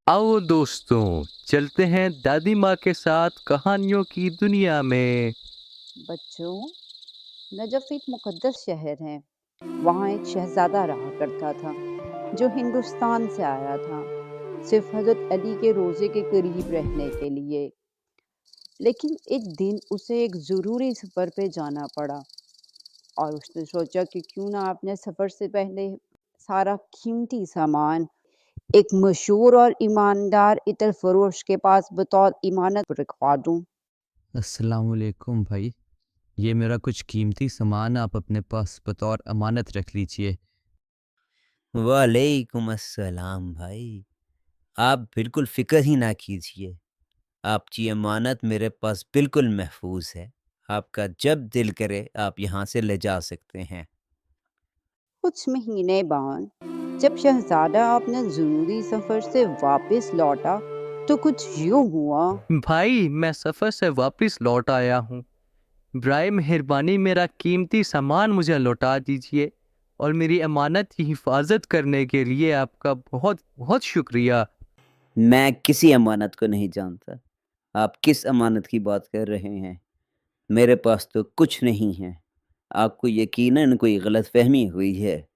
आओ दोस्तों, चलते हैं दादी माँ के साथ कहानियों की दुनिया में। बच्चों, नजफ़ एक मुक़द्दस शहर है। वहाँ एक शहज़ादा रहा करता था जो हिंदुस्तान से आया था सिर्फ हज़रत अली के रोज़े के करीब रहने के लिए। लेकिन एक दिन उसे एक ज़रूरी सफ़र पे जाना पड़ा और उसने सोचा कि क्यों ना अपने सफ़र से पहले सारा कीमती सामान एक मशहूर और ईमानदार इतर फरोश के पास बतौर इमानत रखवा दूं। अस्सलाम वालेकुम भाई। ये मेरा कुछ कीमती सामान आप अपने पास बतौर अमानत रख लीजिए। वालेकुम अस्सलाम भाई। आप बिल्कुल फ़िक्र ही ना कीजिए। आपकी अमानत मेरे पास बिल्कुल महफूज़ है। आपका जब दिल करे आप यहाँ से ले जा सकते हैं। कुछ महीने बाद जब शहजादा अपने जरूरी सफर से वापस लौटा तो कुछ यूं हुआ। भाई, मैं सफ़र से वापस लौट आया हूँ। ब्राए मेहरबानी मेरा कीमती सामान मुझे लौटा दीजिए और मेरी अमानत की हिफाजत करने के लिए आपका बहुत बहुत शुक्रिया। मैं किसी अमानत को नहीं जानता। आप किस अमानत की बात कर रहे हैं? मेरे पास तो कुछ नहीं है। आपको यकीनन कोई गलतफ़हमी हुई है।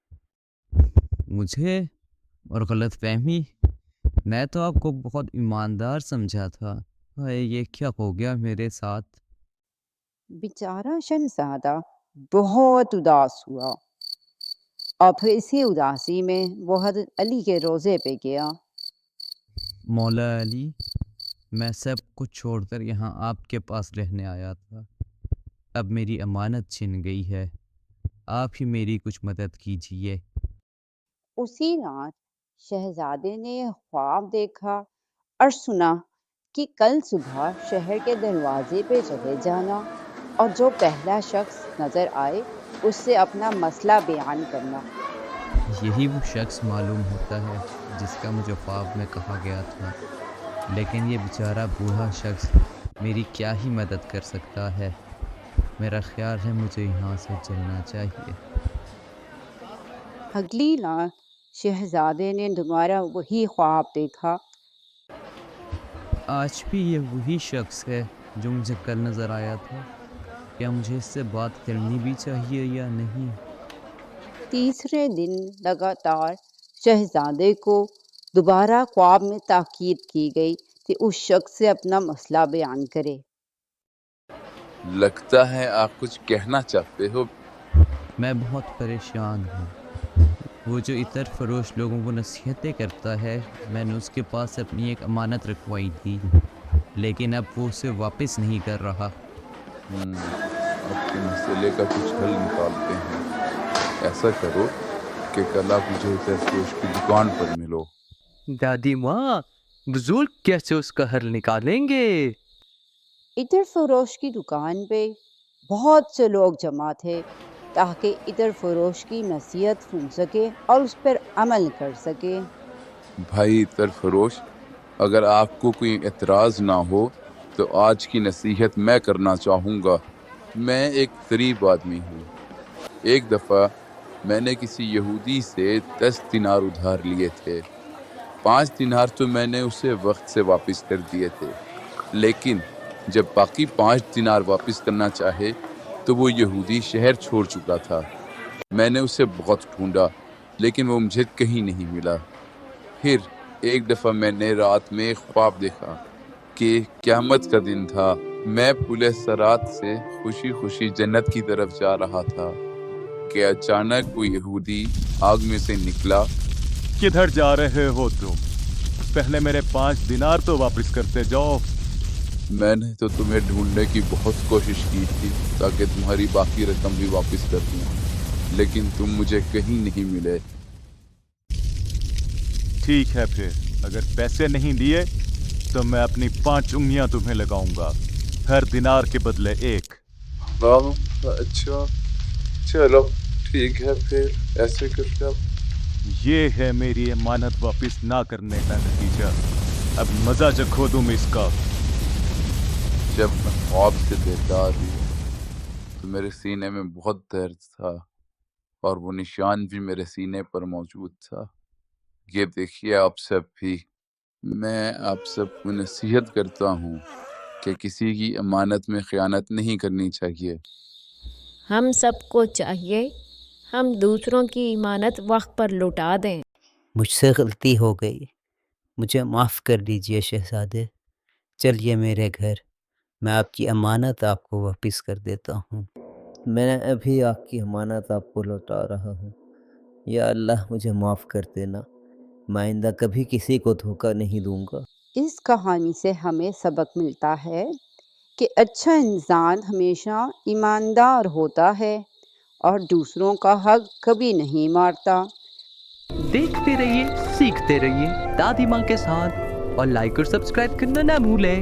मुझे और गलतफहमी? मैं तो आपको बहुत ईमानदार समझा था। हाय, ये क्या हो गया मेरे साथ? बेचारा शहजादा बहुत उदास हुआ और फिर इसी उदासी में वो हजरत अली के रोजे पे गया। मौला अली, मैं सब कुछ छोड़कर यहाँ आपके पास रहने आया था। अब मेरी अमानत छिन गई है। आप ही मेरी कुछ मदद कीजिए। उसी रात शहजादे ने ख्वाब देखा और सुना कि कल सुबह शहर के दरवाजे पे चले जाना और जो पहला शख्स नजर आए उससे अपना मसला बयान करना। यही वो शख्स मालूम होता है जिसका मुझे ख्वाब में कहा गया था। लेकिन ये बेचारा बूढ़ा शख्स मेरी क्या ही मदद कर सकता है। मेरा ख्याल है मुझे यहाँ से चलना चाहिए। अगली रात शहजादे ने दोबारा वही ख्वाब देखा। आज भी ये वही शख्स है जो मुझे कल नज़र आया था। क्या मुझे इससे बात करनी भी चाहिए या नहीं? तीसरे दिन लगातार शहजादे को दोबारा ख्वाब में ताकीद की गई कि उस शख्स से अपना मसला बयान करे। लगता है आप कुछ कहना चाहते हो। मैं बहुत परेशान हूँ। वो जो इतर फरोश लोगों को नसीहतें करता है, मैंने उसके पास अपनी एक अमानत रखवाई थी, लेकिन अब वो उसे वापस नहीं कर रहा। आपके मसले का कुछ हल निकालते हैं। ऐसा करो कि कल आप मुझे फरोश की दुकान पर मिलो। दादी माँ, बुजुर्ग कैसे उसका हल निकालेंगे? इतर फरोश की दुकान पे बहुत से लोग जमा थे ताकि इतर फरोश की नसीहत सुन सके और उस पर अमल कर सके। भाई फरोश, अगर आपको कोई एतराज़ ना हो तो आज की नसीहत मैं करना चाहूँगा। मैं एक गरीब आदमी हूँ। एक दफ़ा मैंने किसी यहूदी से 10 दिनार उधार लिए थे। 5 दिनार तो मैंने उसे वक्त से वापस कर दिए थे, लेकिन जब बाकी 5 दिनार वापस करना चाहे तो वो यहूदी शहर छोड़ चुका था। मैंने उसे बहुत ढूंढा, लेकिन वो मुझे कहीं नहीं मिला। फिर एक दफ़ा मैंने रात में ख्वाब देखा कि क़यामत का दिन था। मैं पुले सरात से खुशी खुशी जन्नत की तरफ जा रहा था कि अचानक वो यहूदी आग में से निकला। किधर जा रहे हो तुम? पहले मेरे 5 दिनार तो वापस करते जाओ। मैंने तो तुम्हें ढूंढने की बहुत कोशिश की थी ताकि तुम्हारी बाकी रकम भी वापस कर दूं, लेकिन तुम मुझे कहीं नहीं मिले। ठीक है, फिर अगर पैसे नहीं दिए तो मैं अपनी 5 उंगलियां तुम्हें लगाऊंगा, हर दिनार के बदले एक। अच्छा, चलो ठीक है, फिर ऐसे करते अब। ये है मेरी अमानत वापस ना करने का नतीजा। अब मजा चखो तुम इसका। जब मैं ख्वाब से बेदार हुआ तो मेरे सीने में बहुत दर्द था और वो निशान भी मेरे सीने पर मौजूद था। ये देखिए आप सब भी। میں آپ سب کو نصیحت کرتا ہوں کہ کسی کی امانت میں خیانت نہیں کرنی چاہیے۔ ہم سب کو چاہیے ہم دوسروں کی امانت وقت پر لوٹا دیں۔ مجھ سے غلطی ہو گئی، مجھے معاف کر دیجئے شہزادے، چلیے میرے گھر، میں آپ کی امانت آپ کو واپس کر دیتا ہوں۔ میں ابھی آپ کی امانت آپ کو لوٹا رہا ہوں۔ یا اللہ مجھے معاف کر دینا، میں آئندہ کبھی کسی کو دھوکہ نہیں دوں گا۔ اس کہانی سے ہمیں سبق ملتا ہے کہ اچھا انسان ہمیشہ ایماندار ہوتا ہے اور دوسروں کا حق کبھی نہیں مارتا۔ دیکھتے رہیے، سیکھتے رہیے دادی ماں کے ساتھ، اور لائک اور سبسکرائب کرنا نہ بھولیں۔